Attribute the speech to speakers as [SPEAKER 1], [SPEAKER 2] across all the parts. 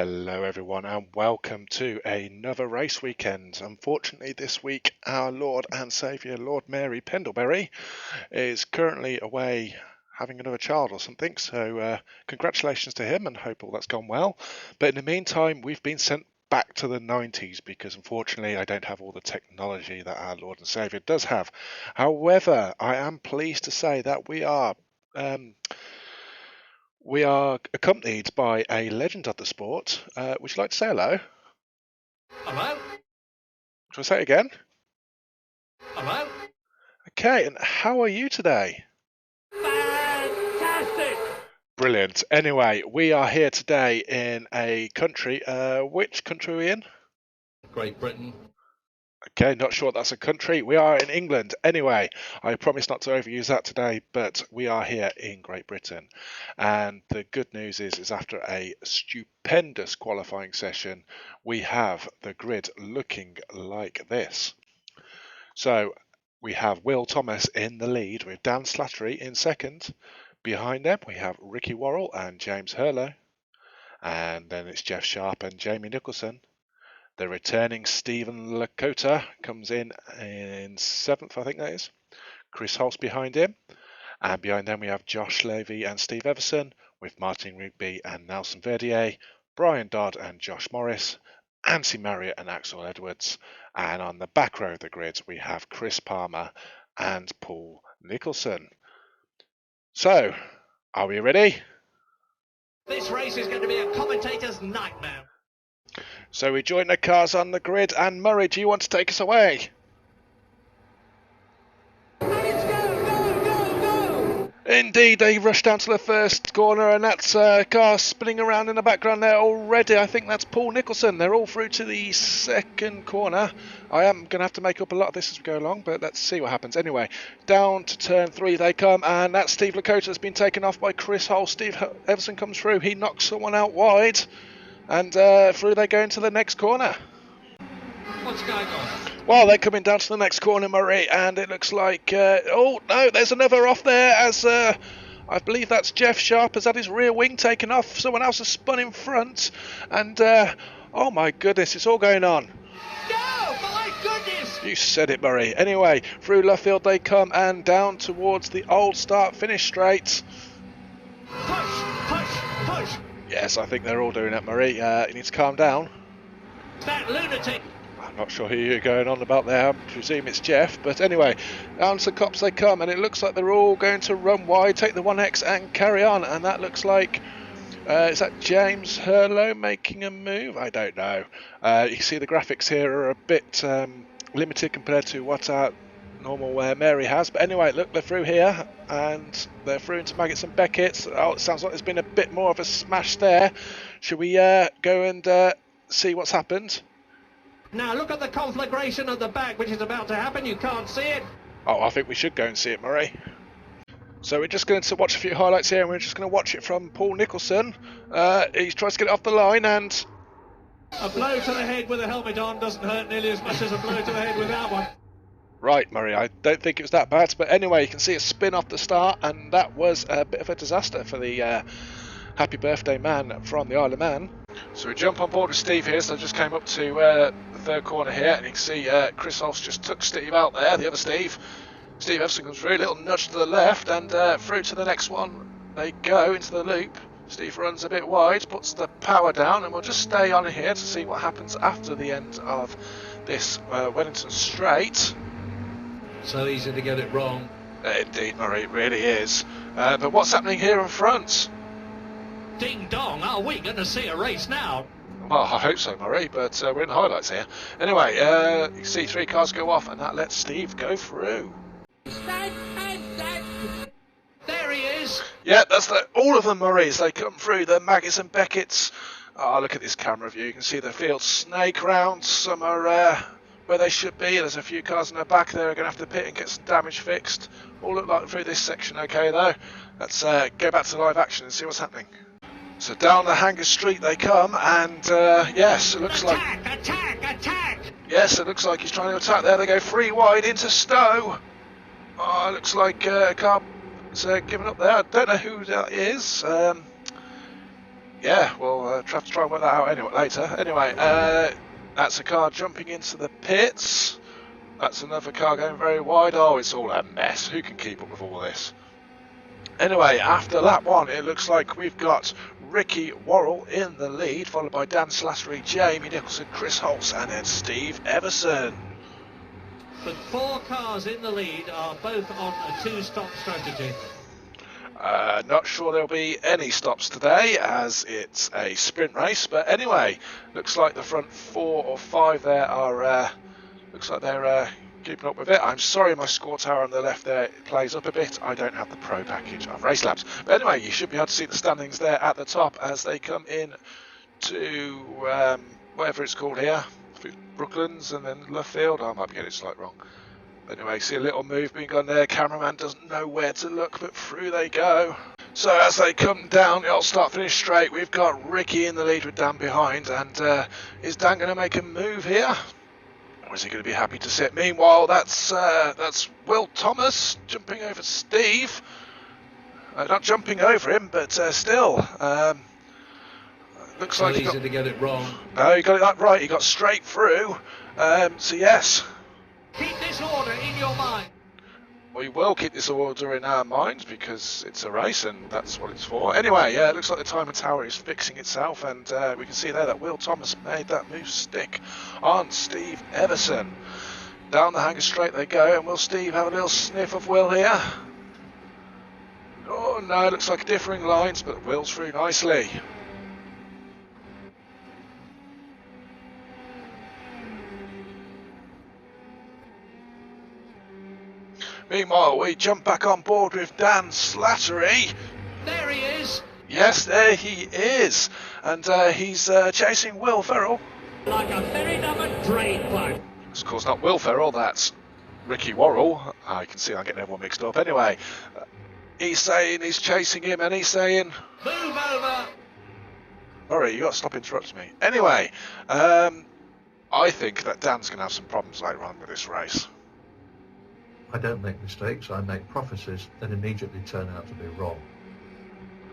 [SPEAKER 1] Hello everyone and welcome to another race weekend. Unfortunately this week our Lord and Saviour Lord Mary Pendlebury is currently away having another child or something, so congratulations to him and hope all that's gone well. But in the meantime we've been sent back to the 90s because unfortunately I don't have all the technology that our Lord and Saviour does have. However, I am pleased to say that we are accompanied by a legend of the sport. Would you like to say hello?
[SPEAKER 2] Hello?
[SPEAKER 1] Shall I say it again?
[SPEAKER 2] Hello?
[SPEAKER 1] Okay, and how are you today?
[SPEAKER 2] Fantastic!
[SPEAKER 1] Brilliant. Anyway, we are here today in a country. Which country are we in?
[SPEAKER 2] Great Britain.
[SPEAKER 1] Okay, not sure that's a country. We are in England. Anyway, I promise not to overuse that today, but we are here in Great Britain. And the good news is after a stupendous qualifying session, we have the grid looking like this. So we have Will Thomas in the lead with Dan Slattery in second. Behind them, we have Ricky Worrell and James Hurlow. And then it's Jeff Sharp and Jamie Nicholson. The returning Stephen Lakota comes in seventh, I think that is. Chris Hulse behind him. And behind them we have Josh Levy and Steve Everson with Martin Rigby and Nelson Verdier, Brian Dodd and Josh Morris, Anthony Marriott and Axel Edwards. And on the back row of the grid we have Chris Palmer and Paul Nicholson. So, are we ready?
[SPEAKER 2] This race is going to be a commentator's nightmare.
[SPEAKER 1] So we join the cars on the grid, and Murray, do you want to take us away?
[SPEAKER 2] Let's go!
[SPEAKER 1] Indeed, they rush down to the first corner, and that's a car spinning around in the background there already. I think that's Paul Nicholson. They're all through to the second corner. I am going to have to make up a lot of this as we go along, but let's see what happens. Anyway, down to turn 3 they come, and that's Steve Lakota that's been taken off by Chris Hull. Steve Everson comes through. He knocks someone out wide. And through they go into the next corner.
[SPEAKER 2] What's going on?
[SPEAKER 1] Well, they're coming down to the next corner, Murray, and it looks like... oh, no, there's another off there as... I believe that's Jeff Sharp has had his rear wing taken off. Someone else has spun in front. And, oh my goodness, it's all going on.
[SPEAKER 2] No, my goodness!
[SPEAKER 1] You said it, Murray. Anyway, through Luffield they come and down towards the old start-finish straight.
[SPEAKER 2] Push!
[SPEAKER 1] Yes, I think they're all doing it, Murray. You need to calm down.
[SPEAKER 2] That lunatic!
[SPEAKER 1] I'm not sure who you're going on about there. I presume it's Jeff. But anyway, down to the cops they come, and it looks like they're all going to run wide, take the 1X and carry on. And that looks like... is that James Hurlow making a move? I don't know. You see the graphics here are a bit limited compared to what our normal Mary has. But anyway, look, they're through here, and they're through into Maggots and Beckett's. Oh, it sounds like there's been a bit more of a smash there. Should we go and see what's happened?
[SPEAKER 2] Now look at the conflagration at the back, which is about to happen. You can't see it.
[SPEAKER 1] Oh, I think we should go and see it, Murray. So we're just going to watch a few highlights here, and we're just going to watch it from Paul Nicholson. He's trying to get it off the line, and...
[SPEAKER 2] A blow to the head with a helmet on doesn't hurt nearly as much as a blow to the head without one.
[SPEAKER 1] Right, Murray, I don't think it was that bad, but anyway, you can see it spin off the start, and that was a bit of a disaster for the happy birthday man from the Isle of Man. So we jump on board with Steve here, so I just came up to the third corner here, and you can see Chris Hulse just took Steve out there, the other Steve. Steve Everson comes through, a little nudge to the left, and through to the next one they go into the loop. Steve runs a bit wide, puts the power down, and we'll just stay on here to see what happens after the end of this Wellington Straight.
[SPEAKER 2] So easy to get it wrong.
[SPEAKER 1] Indeed, Murray, it really is. But what's happening here in front?
[SPEAKER 2] Ding dong, are we going to see a race now?
[SPEAKER 1] Well, I hope so, Murray, but we're in the highlights here. Anyway, you can see 3 cars go off, and that lets Steve go through.
[SPEAKER 2] There he is.
[SPEAKER 1] Yeah, that's all of them, Murray, as they come through. The Maggots and Beckett's. Oh, look at this camera view. You can see the field snake round. Some are where they should be. There's a few cars in the back there. Are going to have to pit and get some damage fixed. All look like through this section okay, though. Let's go back to live action and see what's happening. So down the Hanger Street they come, and yes, it looks like...
[SPEAKER 2] Attack!
[SPEAKER 1] Yes, it looks like he's trying to attack there. They go 3 wide into Stowe. Oh, it looks like a car is giving up there. I don't know who that is. Yeah, we'll have to try and work that out anyway later. Anyway, that's a car jumping into the pits. That's another car going very wide. Oh, it's all a mess. Who can keep up with all this? Anyway, after lap 1, it looks like we've got Ricky Worrell in the lead, followed by Dan Slattery, Jamie Nicholson, Chris Holtz, and then Steve Everson.
[SPEAKER 2] The 4 cars in the lead are both on a 2-stop strategy.
[SPEAKER 1] Not sure there'll be any stops today as it's a sprint race, but anyway, looks like the front 4 or 5 there are looks like they're keeping up with it. I'm sorry my score tower on the left there plays up a bit. I don't have the pro package of Race Labs, but anyway, you should be able to see the standings there at the top as they come in to whatever it's called here, Brooklands and then Luffield. I might be getting it slightly wrong. Anyway, see a little move being done there. Cameraman doesn't know where to look, but through they go. So as they come down the old start-finish straight, we've got Ricky in the lead with Dan behind. And is Dan going to make a move here? Or is he going to be happy to sit? Meanwhile, that's Will Thomas jumping over Steve. Not jumping over him, but still. Looks like
[SPEAKER 2] easy to get it wrong.
[SPEAKER 1] No, he got it that right. He got straight through. So yes.
[SPEAKER 2] Keep this order in your mind.
[SPEAKER 1] We will keep this order in our minds because it's a race and that's what it's for. Anyway, it looks like the timing tower is fixing itself, and we can see there that Will Thomas made that move stick on Steve Everson. Down the hanger straight they go, and will Steve have a little sniff of Will here? Oh no, looks like differing lines, but Will's through nicely. Meanwhile, we jump back on board with Dan Slattery.
[SPEAKER 2] There he is.
[SPEAKER 1] Yes, there he is. And he's chasing Will Ferrell.
[SPEAKER 2] Like a very number drain pipe.
[SPEAKER 1] It's of course not Will Ferrell, that's Ricky Worrell. I can see I'm getting everyone mixed up. Anyway, he's saying he's chasing him and he's saying...
[SPEAKER 2] Move over.
[SPEAKER 1] Sorry, you got to stop interrupting me. Anyway, I think that Dan's going to have some problems later on with this race.
[SPEAKER 3] I don't make mistakes, I make prophecies that immediately turn out to be wrong.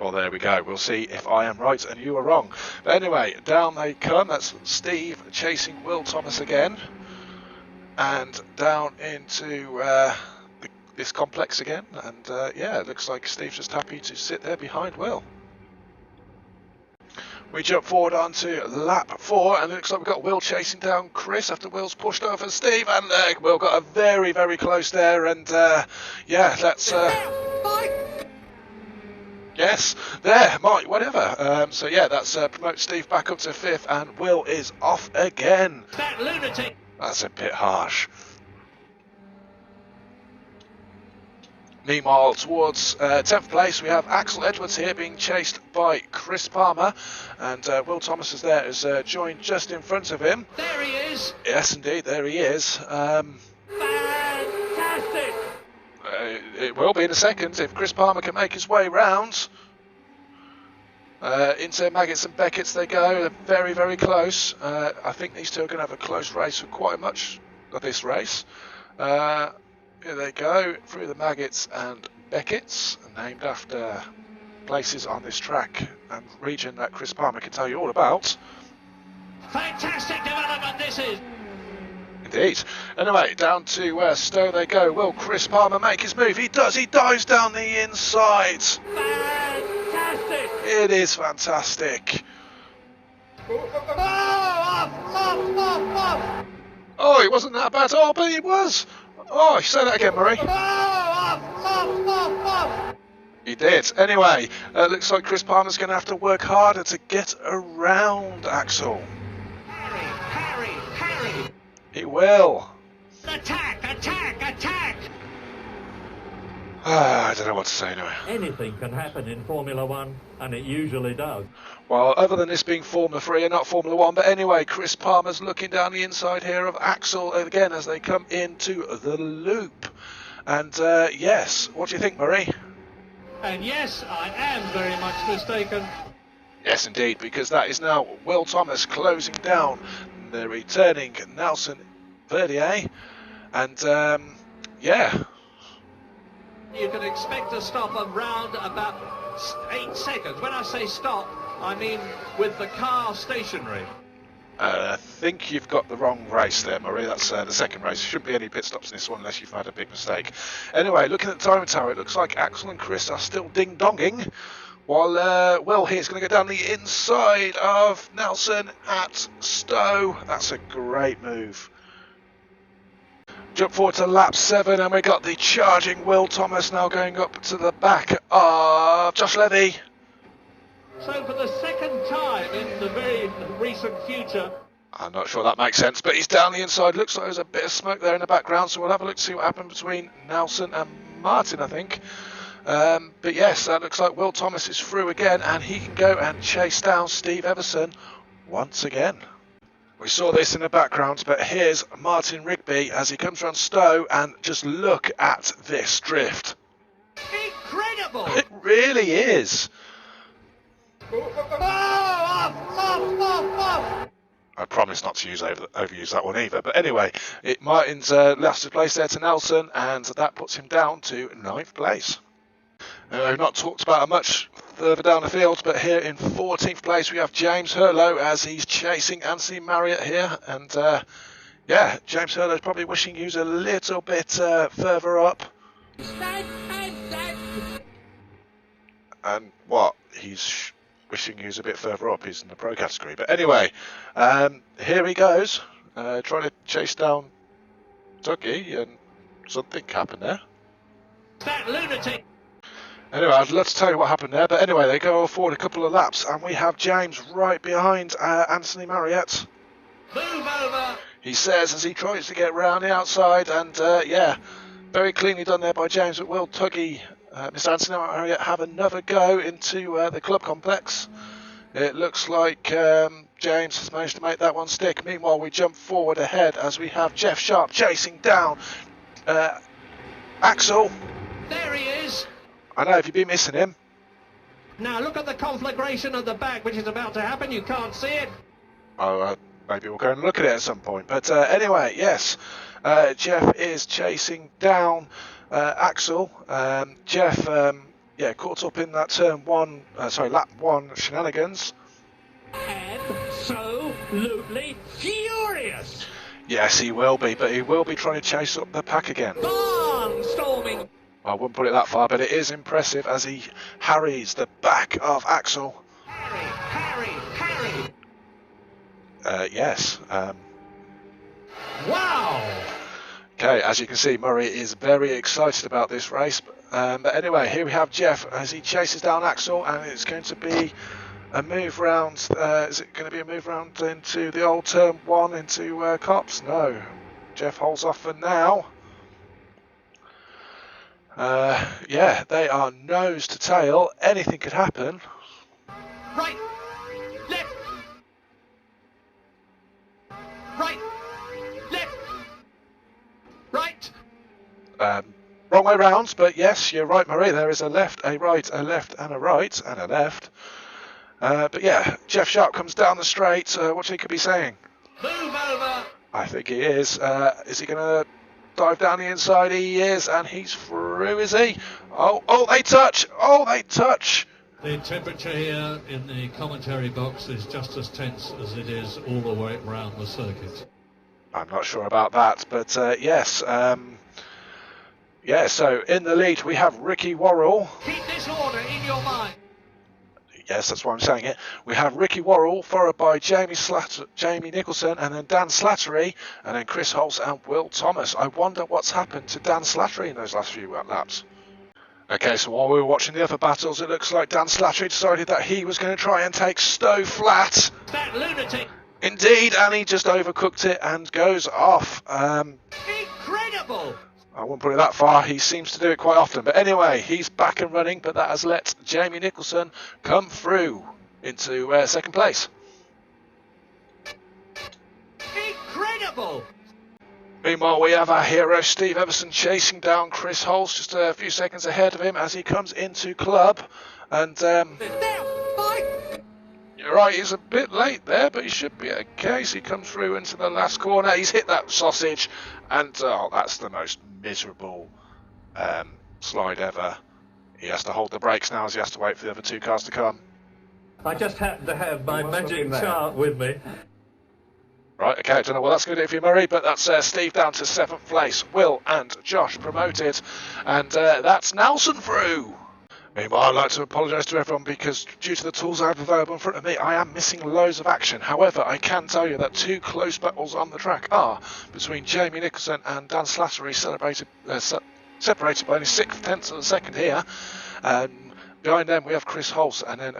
[SPEAKER 1] Well, there we go. We'll see if I am right and you are wrong. But anyway, down they come. That's Steve chasing Will Thomas again. And down into this complex again. And yeah, it looks like Steve's just happy to sit there behind Will. We jump forward onto lap 4, and it looks like we've got Will chasing down Chris after Will's pushed over Steve, and Will got a very, very close there, and yeah, that's... yes, there, Mike, whatever. So yeah, that's promote Steve back up to 5th, and Will is off again.
[SPEAKER 2] That lunatic.
[SPEAKER 1] That's a bit harsh. Meanwhile, towards 10th place, we have Axel Edwards here being chased by Chris Palmer, and Will Thomas is there, has joined just in front of him.
[SPEAKER 2] There he is.
[SPEAKER 1] Yes, indeed, there he is.
[SPEAKER 2] Fantastic.
[SPEAKER 1] It will be in a second if Chris Palmer can make his way round. Into Maggots and Beckett's they go. They're very, very close. I think these two are going to have a close race for quite much of this race. Here they go, through the Maggots and Beckett's, named after places on this track and region that Chris Palmer can tell you all about.
[SPEAKER 2] Fantastic development this is.
[SPEAKER 1] Indeed. Anyway, down to Stowe they go. Will Chris Palmer make his move? He does. He dives down the inside.
[SPEAKER 2] Fantastic.
[SPEAKER 1] It is fantastic.
[SPEAKER 2] Off.
[SPEAKER 1] Oh, it wasn't that bad at all, but it was. Oh, say that again, Murray.
[SPEAKER 2] Off.
[SPEAKER 1] He did. Anyway, looks like Chris Palmer's going to have to work harder to get around Axel.
[SPEAKER 2] Harry.
[SPEAKER 1] He will.
[SPEAKER 2] Attack.
[SPEAKER 1] I don't know what to say anyway.
[SPEAKER 4] Anything can happen in Formula One, and it usually does.
[SPEAKER 1] Well, other than this being Formula 3 and not Formula 1, but anyway, Chris Palmer's looking down the inside here of Axel again as they come into the loop. And yes, what do you think, Murray?
[SPEAKER 2] And yes, I am very much mistaken.
[SPEAKER 1] Yes, indeed, because that is now Will Thomas closing down the returning Nelson Verdier. And yeah.
[SPEAKER 2] You can expect to stop around about 8 seconds. When I say stop, I mean, with the car stationary.
[SPEAKER 1] I think you've got the wrong race there, Murray. That's the second race. There shouldn't be any pit stops in this one unless you've had a big mistake. Anyway, looking at the timing tower, it looks like Axel and Chris are still ding-donging, while Will here's going to go down the inside of Nelson at Stowe. That's a great move. Jump forward to lap 7, and we got the charging Will Thomas now going up to the back of Josh Levy.
[SPEAKER 2] So for the second time in the very recent future.
[SPEAKER 1] I'm not sure that makes sense, but he's down the inside. Looks like there's a bit of smoke there in the background, so we'll have a look to see what happened between Nelson and Martin, I think. But yes, that looks like Will Thomas is through again, and he can go and chase down Steve Everson once again. We saw this in the background, but here's Martin Rigby as he comes around Stowe, and just look at this drift.
[SPEAKER 2] Incredible!
[SPEAKER 1] It really is. I promise not to overuse that one either. But anyway, Martin's lost place there to Nelson, and that puts him down to 9th place. We've not talked about it much further down the field, but here in 14th place we have James Hurlow as he's chasing Anthony Marriott here. And yeah, James Hurlow's probably wishing he was a little bit further up. And what? He's wishing he was a bit further up. He's in the pro category. But anyway, here he goes, trying to chase down Dougie, and something happened there.
[SPEAKER 2] That lunatic!
[SPEAKER 1] Anyway, I'd love to tell you what happened there, but anyway, they go forward a couple of laps, and we have James right behind Anthony Marriott.
[SPEAKER 2] Move over!
[SPEAKER 1] He says as he tries to get round the outside, and yeah, very cleanly done there by James. But will Tuggy, Mr. Anthony Marriott, have another go into the club complex? It looks like James has managed to make that one stick. Meanwhile, we jump forward ahead as we have Jeff Sharp chasing down Axel.
[SPEAKER 2] There he is!
[SPEAKER 1] I know, have you been missing him?
[SPEAKER 2] Now look at the conflagration at the back, which is about to happen. You can't see it.
[SPEAKER 1] Oh, maybe we'll go and look at it at some point. But anyway, yes, Jeff is chasing down Axel. Jeff, yeah, caught up in that lap 1 shenanigans.
[SPEAKER 4] Absolutely furious.
[SPEAKER 1] Yes, he will be, but he will be trying to chase up the pack again.
[SPEAKER 4] Barnstorming.
[SPEAKER 1] I wouldn't put it that far, but it is impressive as he harries the back of Axel.
[SPEAKER 2] Harry!
[SPEAKER 1] Yes.
[SPEAKER 2] Wow!
[SPEAKER 1] Okay, as you can see, Murray is very excited about this race. But anyway, here we have Jeff as he chases down Axel, and it's going to be a move round. Is it going to be a move round into the old turn 1 into Cops? No. Jeff holds off for now. Yeah, they are nose to tail. Anything could happen.
[SPEAKER 2] Right! Left! Right! Left! Right!
[SPEAKER 1] Wrong way round, but yes, you're right, Murray. There is a left, a right, a left, and a right, and a left. But yeah, Jeff Sharp comes down the straight. What he could be saying?
[SPEAKER 2] Move over!
[SPEAKER 1] I think he is. Is he going to dive down the inside? He is, and he's through, is he? Oh, they touch! Oh, they touch!
[SPEAKER 2] The temperature here in the commentary box is just as tense as it is all the way around the circuit.
[SPEAKER 1] I'm not sure about that, but yes. Yeah, so in the lead we have Ricky Worrell.
[SPEAKER 2] Keep this order in your mind.
[SPEAKER 1] Yes, that's why I'm saying it. We have Ricky Worrell, followed by Jamie Nicholson, and then Dan Slattery, and then Chris Holtz and Will Thomas. I wonder what's happened to Dan Slattery in those last few laps. Okay, so while we were watching the other battles, it looks like Dan Slattery decided that he was going to try and take Stowe flat.
[SPEAKER 2] That lunatic!
[SPEAKER 1] Indeed, and he just overcooked it and goes off.
[SPEAKER 2] Incredible!
[SPEAKER 1] I wouldn't put it that far. He seems to do it quite often. But anyway, he's back and running, but that has let Jamie Nicholson come through into second place.
[SPEAKER 2] Incredible!
[SPEAKER 1] Meanwhile, we have our hero Steve Everson chasing down Chris Holtz just a few seconds ahead of him as he comes into club. And you're right, he's a bit late there, but he should be okay. So he comes through into the last corner. He's hit that sausage, and that's the most miserable slide ever. He has to hold the brakes now as he has to wait for the other two cars to come.
[SPEAKER 4] I just happen to have my magic chart with me.
[SPEAKER 1] Right, okay, I don't know what that's going to do for you, Murray, but that's Steve down to 7th place, Will and Josh promoted, and that's Nelson through. Meanwhile, I'd like to apologise to everyone because due to the tools I have available in front of me, I am missing loads of action. However, I can tell you that two close battles on the track are between Jamie Nicholson and Dan Slattery, separated by only 6/10 of a second here. Behind them we have Chris Hulse, and then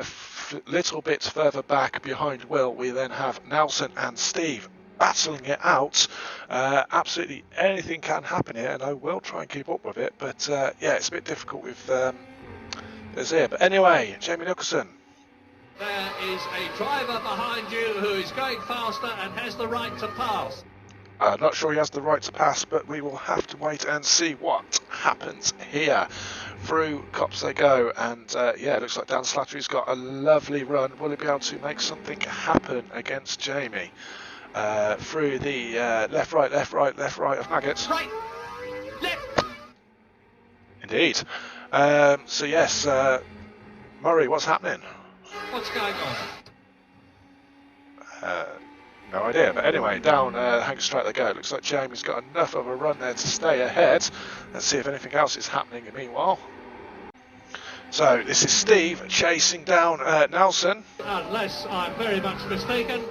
[SPEAKER 1] little bit further back behind Will we then have Nelson and Steve battling it out. Absolutely anything can happen here, and I will try and keep up with it, but yeah, it's a bit difficult with this here. But anyway, Jamie Nicholson.
[SPEAKER 2] There is a driver behind you who is going faster and has the right to pass.
[SPEAKER 1] I'm not sure he has the right to pass, but we will have to wait and see what happens here. Through Cops they go, and yeah, it looks like Dan Slattery's got a lovely run. Will he be able to make something happen against Jamie? Through the left, right of Maggots.
[SPEAKER 2] Right, left.
[SPEAKER 1] Indeed. So yes, Murray, what's happening?
[SPEAKER 2] What's going on?
[SPEAKER 1] No idea, but anyway, down Hank Straight they go. It looks like Jamie's got enough of a run there to stay ahead. Let's see if anything else is happening meanwhile. So this is Steve chasing down Nelson.
[SPEAKER 2] Unless I'm very much mistaken.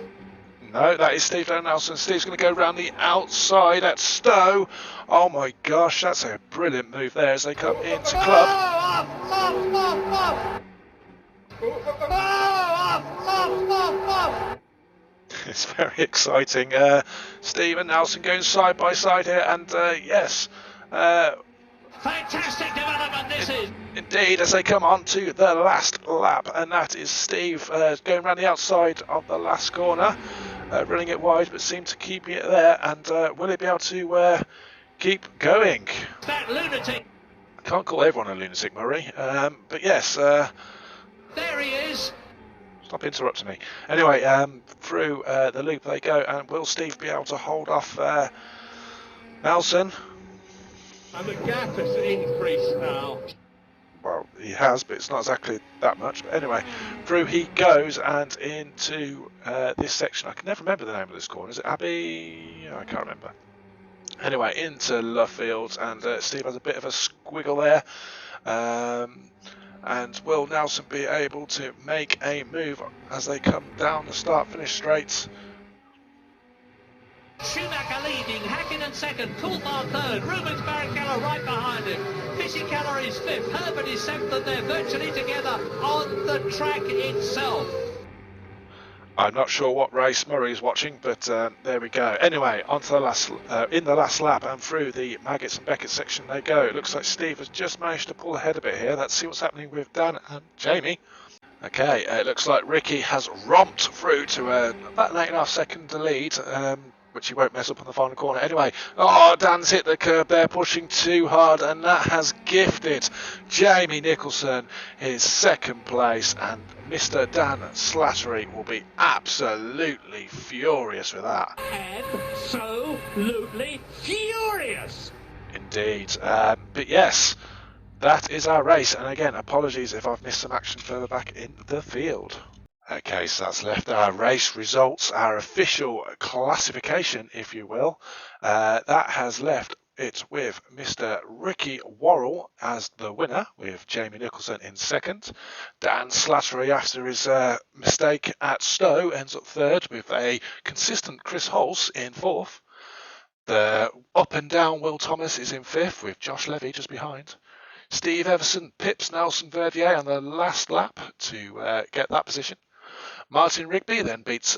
[SPEAKER 1] No, that is Steve down Nelson. Steve's going to go round the outside at Stowe. Oh my gosh, that's a brilliant move there as they come into club. It's very exciting. Steve and Nelson going side by side here, and yes.
[SPEAKER 2] Fantastic development this is.
[SPEAKER 1] Indeed, as they come on to the last lap, and that is Steve going around the outside of the last corner, running it wide, but seemed to keep it there. And will he be able to keep going?
[SPEAKER 2] That lunatic.
[SPEAKER 1] I can't call everyone a lunatic, Murray, but yes.
[SPEAKER 2] There he is.
[SPEAKER 1] Stop interrupting me. Anyway, through the loop they go, and will Steve be able to hold off Nelson?
[SPEAKER 2] And the gap has increased now.
[SPEAKER 1] Well, he has, but it's not exactly that much. But anyway, through he goes, and into this section. I can never remember the name of this corner. Is it Abbey? I can't remember. Anyway, into Luffield, and Steve has a bit of a squiggle there. And will Nelson be able to make a move as they come down the start-finish straight?
[SPEAKER 2] Schumacher leading, Hakkinen second, Coulthard third, Rubens Barrichello right behind him, Fisichella is fifth, Herbert is seventh, and they're virtually together on the track itself.
[SPEAKER 1] I'm not sure what race Murray is watching, but there we go. Anyway, on to the last, in the last lap, and through the Maggots and Beckett section they go. It looks like Steve has just managed to pull ahead a bit here. Let's see what's happening with Dan and Jamie. Okay, it looks like Ricky has romped through to about an 8.5 second lead, which he won't mess up on the final corner. Anyway, oh, Dan's hit the curb there, pushing too hard, and that has gifted Jamie Nicholson his second place, and Mr. Dan Slattery will be absolutely furious with that.
[SPEAKER 4] Absolutely furious.
[SPEAKER 1] Indeed. But yes, that is our race, and again, apologies if I've missed some action further back in the field. Okay, so that's left our race results, our official classification, if you will. That has left it with Mr. Ricky Worrell as the winner, with Jamie Nicholson in second. Dan Slattery, after his mistake at Stowe, ends up third, with a consistent Chris Hulse in fourth. The up and down Will Thomas is in fifth, with Josh Levy just behind. Steve Everson pips Nelson Verdier on the last lap to get that position. Martin Rigby then beats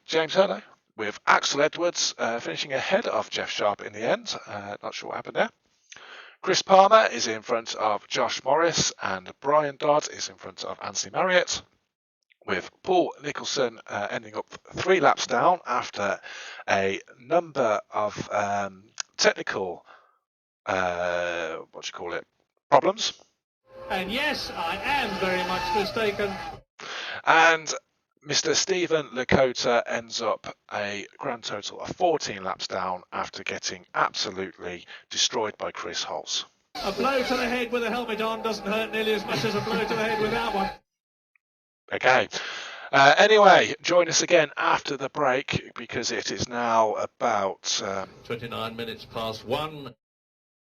[SPEAKER 1] James Hurley, with Axel Edwards finishing ahead of Jeff Sharp in the end. Not sure what happened there. Chris Palmer is in front of Josh Morris, and Brian Dodd is in front of Anthony Marriott, with Paul Nicholson ending up 3 laps down after a number of technical problems.
[SPEAKER 2] And yes, I am very much mistaken.
[SPEAKER 1] And Mr. Stephen Lakota ends up a grand total of 14 laps down after getting absolutely destroyed by Chris Hulse.
[SPEAKER 2] A blow to the head with a helmet on doesn't hurt nearly as much as a blow to the head without one.
[SPEAKER 1] Okay. Anyway, join us again after the break because it is now about
[SPEAKER 2] 29 minutes past 1.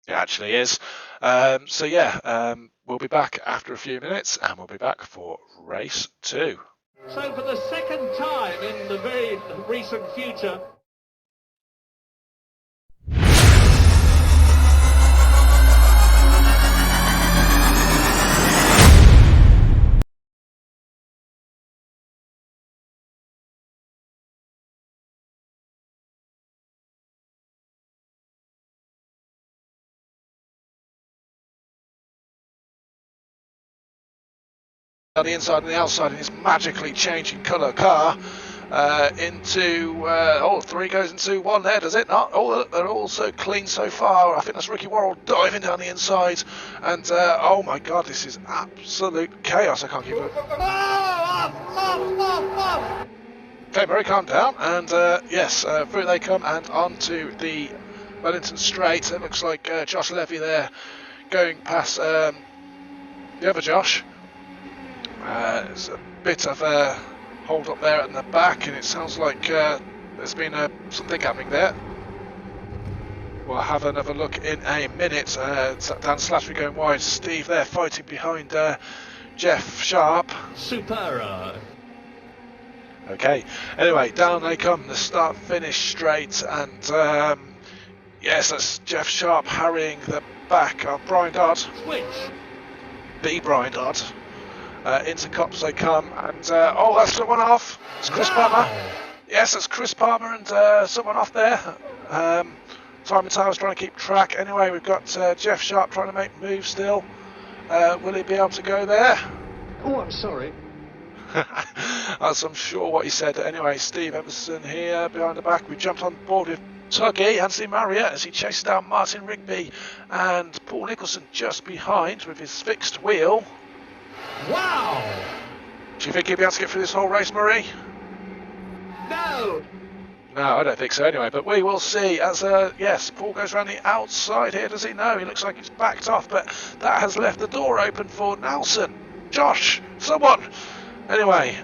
[SPEAKER 1] It actually is. We'll be back after a few minutes and we'll be back for race 2.
[SPEAKER 2] So for the second time in the very recent future,
[SPEAKER 1] On the inside and the outside in his magically changing colour car into 3 goes into 1 there, does it not? They're all so clean so far. I think that's Ricky Worrell diving down the inside and oh my god, this is absolute chaos. I can't keep it. Okay, Murray, calm down and through they come and onto the Wellington Straight. It looks like Josh Levy there going past the other Josh. There's a bit of a hold up there at the back and it sounds like there's been something happening there. We'll have another look in a minute. Dan Slattery going wide, Steve there fighting behind Jeff Sharp.
[SPEAKER 2] Supera.
[SPEAKER 1] Okay, anyway, down they come, the start finish straight and yes, that's Jeff Sharp harrying the back of Brian Dodd.
[SPEAKER 2] Switch.
[SPEAKER 1] The Brian Dodd. Into Cops they come and that's someone off. It's Chris Palmer. Yes, it's Chris Palmer and someone off there. Simon Towers trying to keep track. Anyway, we've got Jeff Sharp trying to make moves still. Will he be able to go there?
[SPEAKER 5] Oh, I'm sorry.
[SPEAKER 1] As I'm sure what he said. Anyway, Steve Everson here behind the back. We jumped on board with Tuggy, Anthony Marriott, as he chases down Martin Rigby and Paul Nicholson just behind with his fixed wheel.
[SPEAKER 2] Wow!
[SPEAKER 1] Do you think he'll be able to get through this whole race, Murray?
[SPEAKER 2] No!
[SPEAKER 1] No, I don't think so anyway, but we will see as, Paul goes around the outside here, does he? No, he looks like he's backed off, but that has left the door open for Nelson, Josh, someone. Anyway,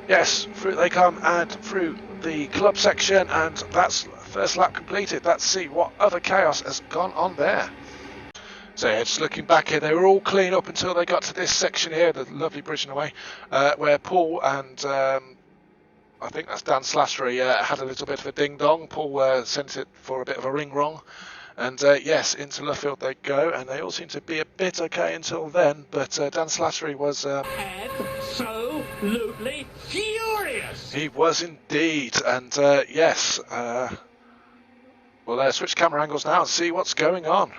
[SPEAKER 1] through they come and through the club section, and that's first lap completed. Let's see what other chaos has gone on there. So yeah, just looking back here, they were all clean up until they got to this section here, the lovely bridge in a way, where Paul and I think that's Dan Slattery had a little bit of a ding-dong. Paul sent it for a bit of a ring wrong. And into Luffield they go, and they all seem to be a bit okay until then, but Dan Slattery was...
[SPEAKER 2] absolutely furious!
[SPEAKER 1] He was indeed, and we'll switch camera angles now and see what's going on.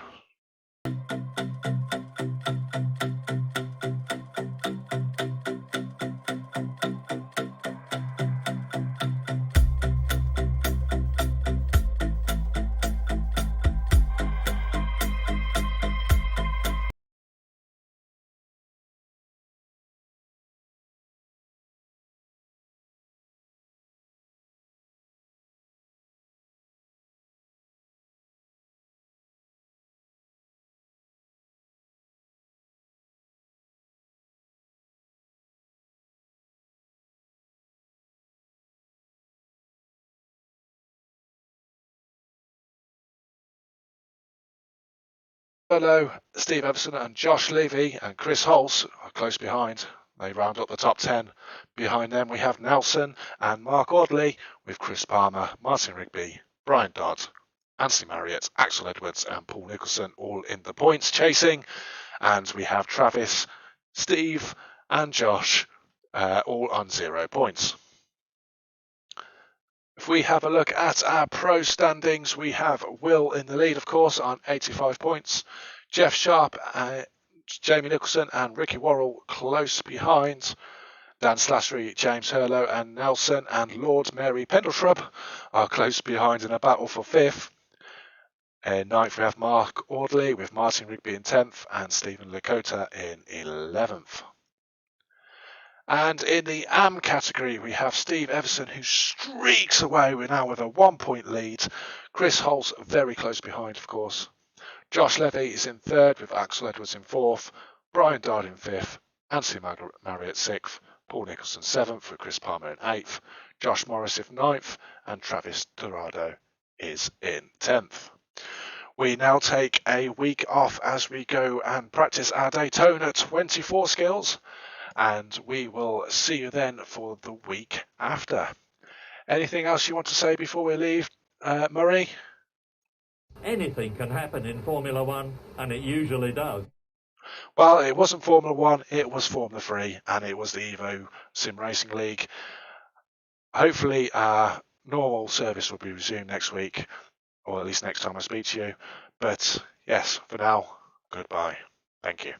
[SPEAKER 1] Hello, Steve Everson and Josh Levy and Chris Holtz are close behind. They round up the top 10. Behind them we have Nelson and Mark Audley with Chris Palmer, Martin Rigby, Brian Dodd, Anthony Marriott, Axel Edwards and Paul Nicholson all in the points chasing. And we have Travis, Steve and Josh all on 0 points. If we have a look at our pro standings, we have Will in the lead, of course, on 85 points. Jeff Sharp, Jamie Nicholson and Ricky Worrell close behind. Dan Slattery, James Hurlow and Nelson and Lord Mary Pendleshrub are close behind in a battle for 5th. In 9th we have Mark Audley with Martin Rigby in 10th and Stephen Lakota in 11th. And in the AM category, we have Steve Everson, who streaks away now with a 1-point lead. Chris Holtz very close behind, of course. Josh Levy is in 3rd with Axel Edwards in 4th. Brian Dodd in 5th. Anthony Marriott 6th. Paul Nicholson 7th, with Chris Palmer in 8th, Josh Morris in 9th, and Travis Dorado is in 10th. We now take a week off as we go and practice our Daytona 24 skills, and we will see you then for the week after. Anything else you want to say before we leave, Murray?
[SPEAKER 4] Anything can happen in Formula One, and it usually does.
[SPEAKER 1] Well, it wasn't Formula One, it was Formula 3, and it was the Evo Sim Racing League. Hopefully, our normal service will be resumed next week, or at least next time I speak to you. But yes, for now, goodbye. Thank you.